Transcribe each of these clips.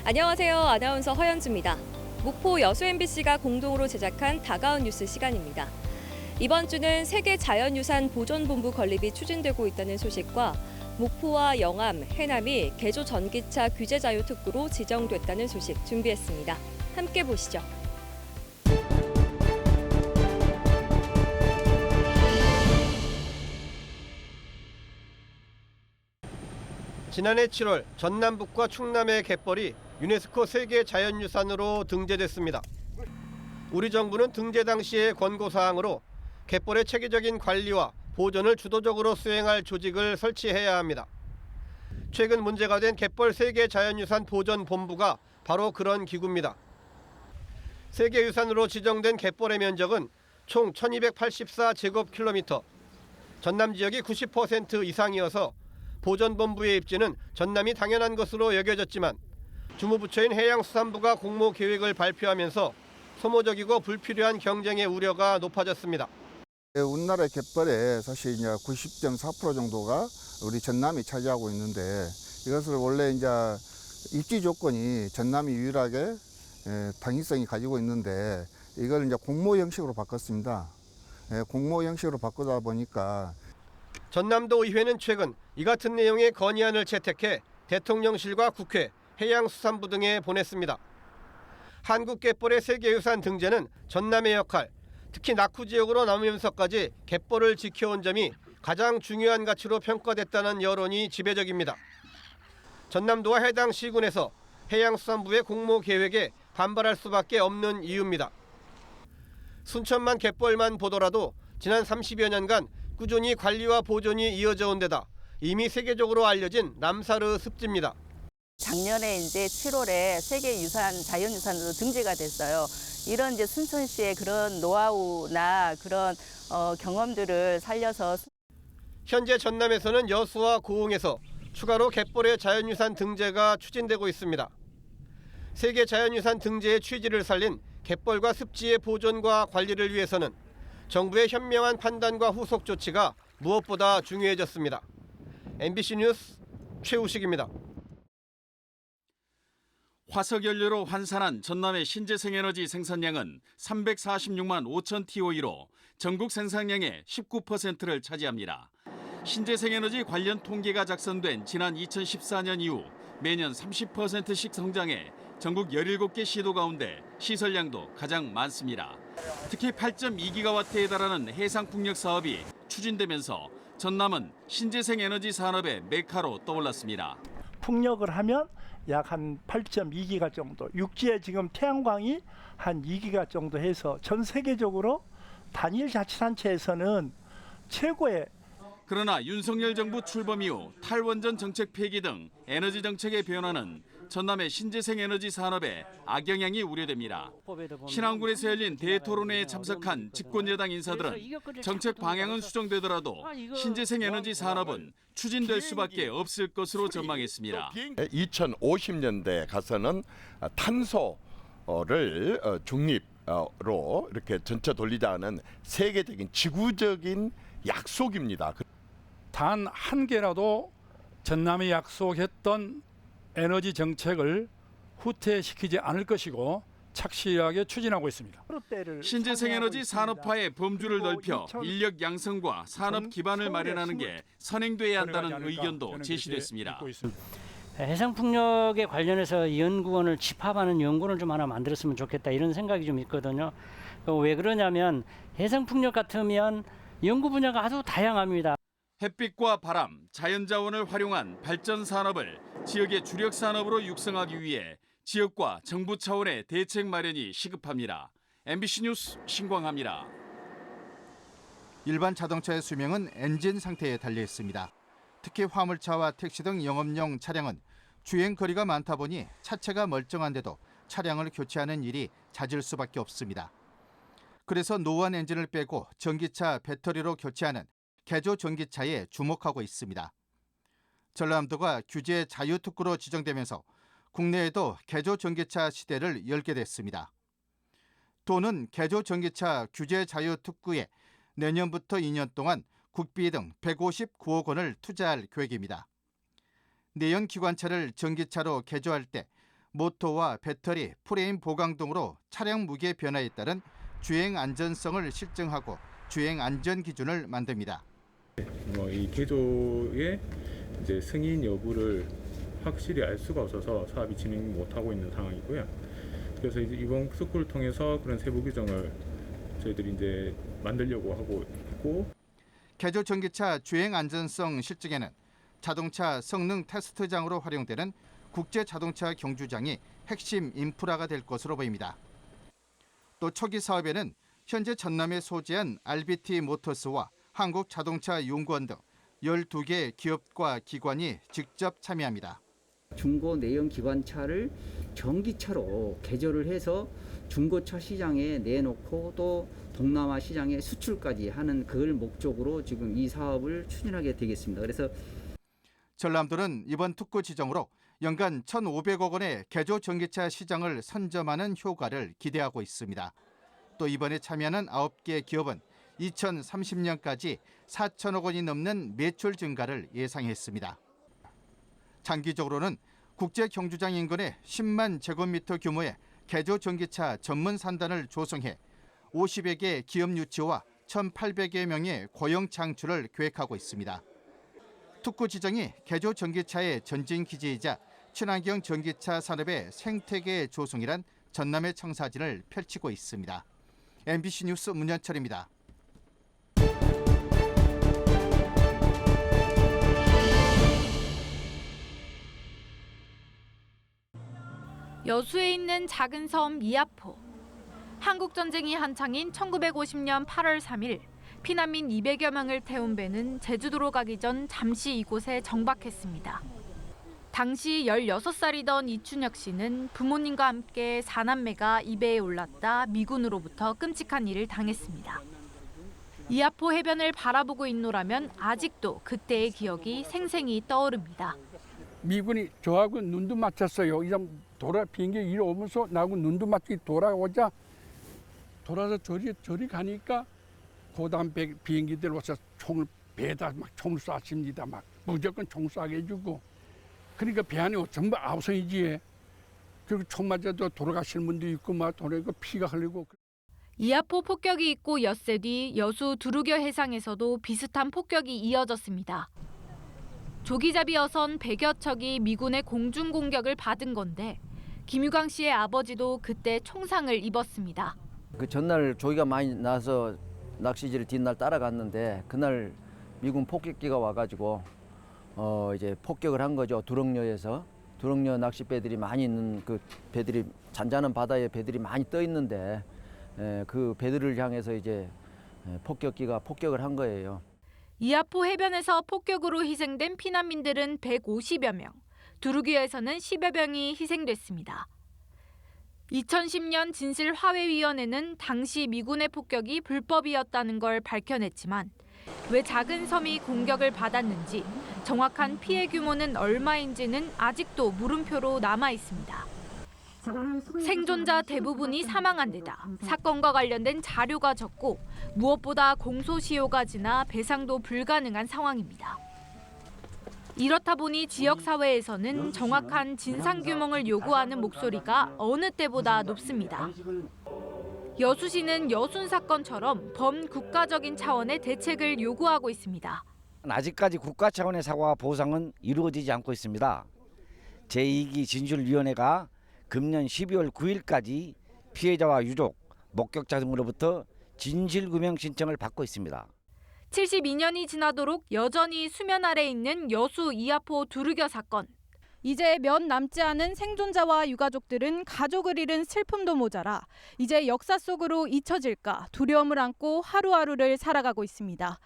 안녕하세요. 아나운서 허연주입니다. 목포 여수 MBC가 공동으로 제작한 다가온 뉴스 시간입니다. 이번 주는 세계 자연유산 보존본부 건립이 추진되고 있다는 소식과 목포와 영암, 해남이 개조 전기차 규제 자유 특구로 지정됐다는 소식 준비했습니다. 함께 보시죠. 지난해 7월 전남북과 충남의 갯벌이 유네스코 세계 자연유산으로 등재됐습니다. 우리 정부는 등재 당시의 권고사항으로 갯벌의 체계적인 관리와 보존을 주도적으로 수행할 조직을 설치해야 합니다. 최근 문제가 된 갯벌 세계 자연유산 보존본부가 바로 그런 기구입니다. 세계유산으로 지정된 갯벌의 면적은 총 1284제곱킬로미터, 전남 지역이 90% 이상이어서 보존본부의 입지는 전남이 당연한 것으로 여겨졌지만 주무부처인 해양수산부가 공모 계획을 발표하면서 소모적이고 불필요한 경쟁의 우려가 높아졌습니다. 우리나라 갯벌의 사실 이제 90.4% 정도가 우리 전남이 차지하고 있는데 이것을 원래 이제 입지 조건이 전남이 유일하게 당위성이 가지고 있는데 이걸 이제 공모 형식으로 바꿨습니다. 공모 형식으로 바꾸다 보니까 전남도 의회는 최근 이 같은 내용의 건의안을 채택해 대통령실과 국회, 해양수산부 등에 보냈습니다. 한국 갯벌의 세계유산 등재는 전남의 역할, 특히 낙후 지역으로 남으면서까지 갯벌을 지켜온 점이 가장 중요한 가치로 평가됐다는 여론이 지배적입니다. 전남도와 해당 시군에서 해양수산부의 공모 계획에 반발할 수밖에 없는 이유입니다. 순천만 갯벌만 보더라도 지난 30여 년간 꾸준히 관리와 보존이 이어져 온 데다 이미 세계적으로 알려진 남사르 습지입니다. 작년에 이제 7월에 세계유산, 자연유산으로 등재가 됐어요. 이런 이제 순천시의 그런 노하우나 그런 경험들을 살려서 현재 전남에서는 여수와 고흥에서 추가로 갯벌의 자연유산 등재가 추진되고 있습니다. 세계 자연유산 등재의 취지를 살린 갯벌과 습지의 보존과 관리를 위해서는 정부의 현명한 판단과 후속 조치가 무엇보다 중요해졌습니다. MBC 뉴스 최우식입니다. 화석연료로 환산한 전남의 신재생에너지 생산량은 346만 5천 TOE로 전국 생산량의 19%를 차지합니다. 신재생에너지 관련 통계가 작성된 지난 2014년 이후 매년 30%씩 성장해 전국 17개 시도 가운데 시설량도 가장 많습니다. 특히 8.2기가와트에 달하는 해상풍력 사업이 추진되면서 전남은 신재생에너지 산업의 메카로 떠올랐습니다. 풍력을 하면 약 한 8.2기가 정도, 육지에 지금 태양광이 한 2기가 정도 해서 전 세계적으로 단일 자치단체에서는 최고의. 그러나 윤석열 정부 출범 이후 탈원전 정책 폐기 등 에너지 정책의 변화는 전남의 신재생에너지 산업에 악영향이 우려됩니다. 신안군에서 열린 대토론회에 참석한 집권여당 인사들은 정책 방향은 수정되더라도 신재생에너지 산업은 추진될 수밖에 없을 것으로 전망했습니다. 2050년대에 가서는 탄소를 중립으로 이렇게 전체 돌리자는 세계적인 지구적인 약속입니다. 단 한 개라도 전남이 약속했던 에너지 정책을 후퇴시키지 않을 것이고 착실하게 추진하고 있습니다. 신재생에너지 산업화의 범주를 넓혀 인력 양성과 산업 기반을 마련하는 게 선행돼야 한다는 의견도 제시됐습니다. 해상풍력에 관련해서 연구원을 집합하는 연구원을 좀 하나 만들었으면 좋겠다 이런 생각이 좀 있거든요. 왜 그러냐면 해상풍력 같으면 연구 분야가 아주 다양합니다. 햇빛과 바람, 자연자원을 활용한 발전 산업을 지역의 주력 산업으로 육성하기 위해 지역과 정부 차원의 대책 마련이 시급합니다. MBC 뉴스 신광하입니다. 일반 자동차의 수명은 엔진 상태에 달려 있습니다. 특히 화물차와 택시 등 영업용 차량은 주행 거리가 많다 보니 차체가 멀쩡한데도 차량을 교체하는 일이 잦을 수밖에 없습니다. 그래서 노후한 엔진을 빼고 전기차 배터리로 교체하는 개조 전기차에 주목하고 있습니다. 전남도가 규제 자유특구로 지정되면서 국내에도 개조 전기차 시대를 열게 됐습니다. 도는 개조 전기차 규제 자유 특구에 내년부터 2년 동안 국비 등 159억 원을 투자할 계획입니다. 내연 기관차를 전기차로 개조할 때 모터와 배터리, 프레임 보강 등으로 차량 무게 변화에 따른 주행 안전성을 실증하고 주행 안전 기준을 만듭니다. 이 개조의 이제 승인 여부를 확실히 알 수가 없어서 사업이 진행 못하고 있는 상황이고요. 그래서 이제 이번 스쿨을 통해서 그런 세부 규정을 저희들이 이제 만들려고 하고 있고, 개조 전기차 주행 안전성 실증에는 자동차 성능 테스트장으로 활용되는 국제 자동차 경주장이 핵심 인프라가 될 것으로 보입니다. 또 초기 사업에는 현재 전남에 소재한 RBT 모터스와 한국자동차연구원 등 12개 기업과 기관이 직접 참여합니다. 중고 내연 기관차를 전기차로 개조를 해서 중고차 시장에 내놓고 또 동남아 시장에 수출까지 하는 그걸 목적으로 지금 이 사업을 추진하게 되겠습니다. 그래서 전남도는 이번 특구 지정으로 연간 1,500억 원의 개조 전기차 시장을 선점하는 효과를 기대하고 있습니다. 또 이번에 참여하는 9개 기업은 2030년까지 4천억 원이 넘는 매출 증가를 예상했습니다. 장기적으로는 국제 경주장 인근에 10만 제곱미터 규모의 개조 전기차 전문 산단을 조성해 50여 개 기업 유치와 1,800여 명의 고용 창출을 계획하고 있습니다. 특구 지정이 개조 전기차의 전진 기지이자 친환경 전기차 산업의 생태계 조성이란 전남의 청사진을 펼치고 있습니다. MBC 뉴스 문현철입니다. 여수에 있는 작은 섬 이아포. 한국전쟁이 한창인 1950년 8월 3일 피난민 200여 명을 태운 배는 제주도로 가기 전 잠시 이곳에 정박했습니다. 당시 16살이던 이춘혁 씨는 부모님과 함께 4남매가 이 배에 올랐다 미군으로부터 끔찍한 일을 당했습니다. 이아포 해변을 바라보고 있노라면 아직도 그때의 기억이 생생히 떠오릅니다. 미군이 저하고 눈도 맞췄어요. 이런 비행기 이리 오면서 나하고 눈도 맞추기 돌아오자 돌아서 저리 가니까 고단 비행기들 와서 배에다 막 총을 쐈습니다. 막 무조건 총 쏴게 해주고. 그러니까 배 안에 전부 아우성이지. 그리고 총 맞아도 돌아가시는 분도 있고 막 돌아가고 피가 흘리고. 이아포 폭격이 있고 엿새 뒤 여수 두루겨 해상에서도 비슷한 폭격이 이어졌습니다. 조기잡이 어선 100여 척이 미군의 공중 공격을 받은 건데 김유광 씨의 아버지도 그때 총상을 입었습니다. 그 전날 조기가 많이 나서 낚시지를 뒷날 따라갔는데 그날 미군 폭격기가 와가지고 이제 폭격을 한 거죠. 두렁려에서 두렁려 낚시배들이 많이 있는 그 배들이 잔잔한 바다에 배들이 많이 떠 있는데 그 배들을 향해서 이제 폭격기가 폭격을 한 거예요. 이아포 해변에서 폭격으로 희생된 피난민들은 150여 명, 두루기에서는 10여 명이 희생됐습니다. 2010년 진실화해위원회는 당시 미군의 폭격이 불법이었다는 걸 밝혀냈지만 왜 작은 섬이 공격을 받았는지 정확한 피해 규모는 얼마인지는 아직도 물음표로 남아 있습니다. 생존자 대부분이 사망한 데다 사건과 관련된 자료가 적고 무엇보다 공소시효가 지나 배상도 불가능한 상황입니다. 이렇다 보니 지역사회에서는 정확한 진상규명을 요구하는 목소리가 어느 때보다 높습니다. 여수시는 여순 사건처럼 범국가적인 차원의 대책을 요구하고 있습니다. 아직까지 국가 차원의 사과와 보상은 이루어지지 않고 있습니다. 제2기 진술위원회가 금년 12월 9일까지 피해자와 유족, 목격자 등으로부터 진실규명 신청을 받고 있습니다. 72년이 지나도록 여전히 수면 아래 있는 여수 이아포 두루겨 사건. 이제 몇 남지 않은 생존자와 유가족들은 가족을 잃은 슬픔도 모자라 이제 역사 속으로 잊혀질까 두려움을 안고 하루하루를 살아가고 있습니다.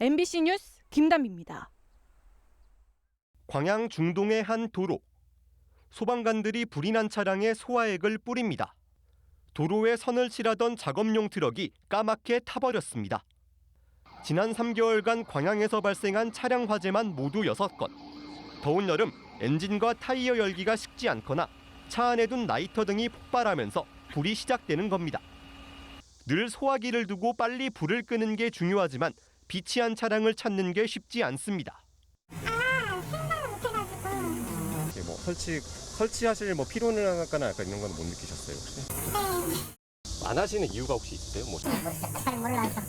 MBC 뉴스 김담비입니다. 광양 중동의 한 도로. 소방관들이 불이 난 차량에 소화액을 뿌립니다. 도로에 선을 칠하던 작업용 트럭이 까맣게 타버렸습니다. 지난 3개월간 광양에서 발생한 차량 화재만 모두 6건. 더운 여름 엔진과 타이어 열기가 식지 않거나 차 안에 둔 라이터 등이 폭발하면서 불이 시작되는 겁니다. 늘 소화기를 두고 빨리 불을 끄는 게 중요하지만 비치한 차량을 찾는 게 쉽지 않습니다. 뭐 설치하실 뭐 피로나 약간 이런 건 못 느끼셨어요 혹시? 안 하시는 이유가 혹시 있으세요? 뭐 잘 몰라서.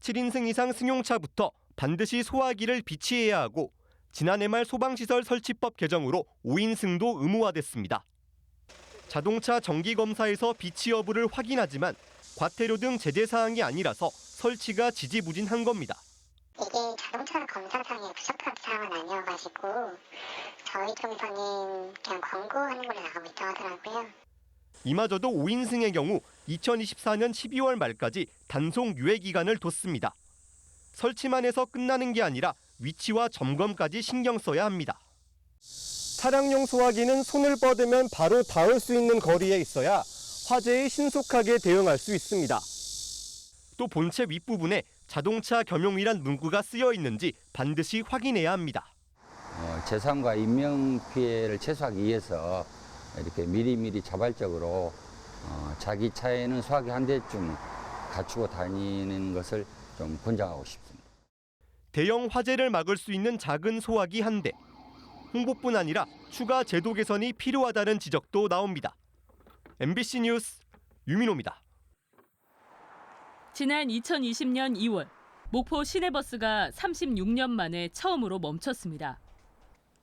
7인승 이상 승용차부터 반드시 소화기를 비치해야 하고 지난해 말 소방시설 설치법 개정으로 5인승도 의무화됐습니다. 자동차 정기검사에서 비치 여부를 확인하지만 과태료 등 제재사항이 아니라서 설치가 지지부진한 겁니다. 이게 자동차 검사상에 부적합 사항은 아니어가지고 저희 쪽에서는 그냥 권고하는 걸로 나가고 있다고 하더라고요. 이마저도 5인승의 경우 2024년 12월 말까지 단속 유예 기간을 뒀습니다. 설치만 해서 끝나는 게 아니라 위치와 점검까지 신경 써야 합니다. 차량용 소화기는 손을 뻗으면 바로 닿을 수 있는 거리에 있어야 화재에 신속하게 대응할 수 있습니다. 또 본체 윗부분에 자동차 겸용이란 문구가 쓰여 있는지 반드시 확인해야 합니다. 재산과 인명 피해를 최소화하기 위해서 이렇게 미리미리 자발적으로 자기 차에는 소화기 한 대쯤 갖추고 다니는 것을 좀 권장하고 싶습니다. 대형 화재를 막을 수 있는 작은 소화기 한 대. 홍보뿐 아니라 추가 제도 개선이 필요하다는 지적도 나옵니다. MBC 뉴스 유민호입니다. 지난 2020년 2월 목포 시내버스가 36년 만에 처음으로 멈췄습니다.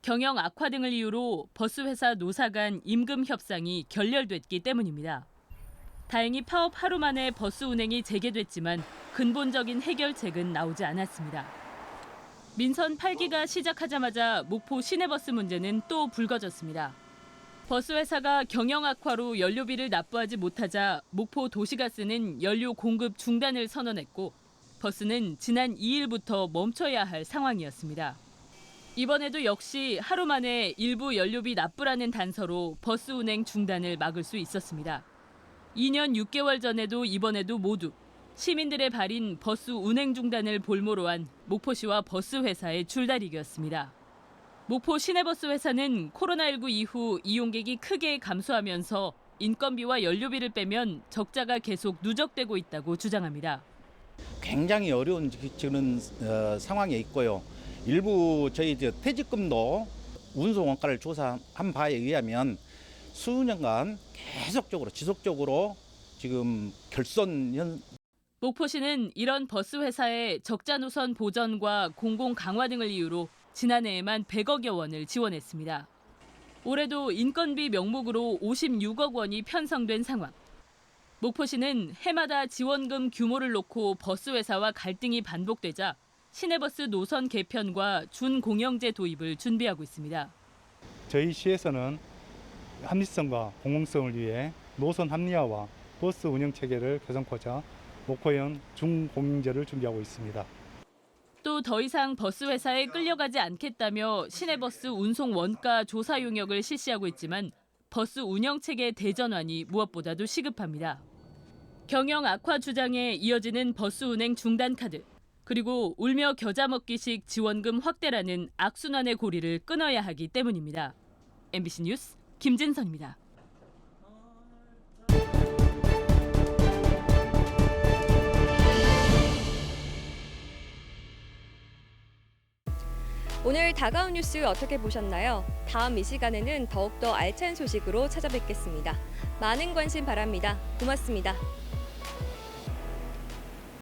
경영 악화 등을 이유로 버스회사 노사 간 임금 협상이 결렬됐기 때문입니다. 다행히 파업 하루 만에 버스 운행이 재개됐지만 근본적인 해결책은 나오지 않았습니다. 민선 8기가 시작하자마자 목포 시내버스 문제는 또 불거졌습니다. 버스회사가 경영 악화로 연료비를 납부하지 못하자 목포 도시가스는 연료 공급 중단을 선언했고 버스는 지난 2일부터 멈춰야 할 상황이었습니다. 이번에도 역시 하루 만에 일부 연료비 납부라는 단서로 버스 운행 중단을 막을 수 있었습니다. 2년 6개월 전에도 이번에도 모두 시민들의 발인 버스 운행 중단을 볼모로 한 목포시와 버스회사의 줄다리기였습니다. 목포 시내버스 회사는 코로나19 이후 이용객이 크게 감소하면서 인건비와 연료비를 빼면 적자가 계속 누적되고 있다고 주장합니다. 굉장히 어려운 그런 상황에 있고요. 일부 저희 퇴직금도 운송 원가를 조사한 바에 의하면 수년간 계속적으로 지속적으로 지금 결손 목포시는 이런 버스 회사의 적자 노선 보전과 공공 강화 등을 이유로 지난해에만 100억여 원을 지원했습니다. 올해도 인건비 명목으로 56억 원이 편성된 상황. 목포시는 해마다 지원금 규모를 놓고 버스 회사와 갈등이 반복되자 시내버스 노선 개편과 준공영제 도입을 준비하고 있습니다. 저희 시에서는 합리성과 공공성을 위해 노선 합리화와 버스 운영 체계를 개선코자 목포형 준공영제를 준비하고 있습니다. 또 더 이상 버스 회사에 끌려가지 않겠다며 시내버스 운송 원가 조사 용역을 실시하고 있지만 버스 운영 체계 대전환이 무엇보다도 시급합니다. 경영 악화 주장에 이어지는 버스 운행 중단 카드, 그리고 울며 겨자 먹기식 지원금 확대라는 악순환의 고리를 끊어야 하기 때문입니다. MBC 뉴스 김진선입니다. 오늘 다가온 뉴스 어떻게 보셨나요? 다음 이 시간에는 더욱더 알찬 소식으로 찾아뵙겠습니다. 많은 관심 바랍니다. 고맙습니다.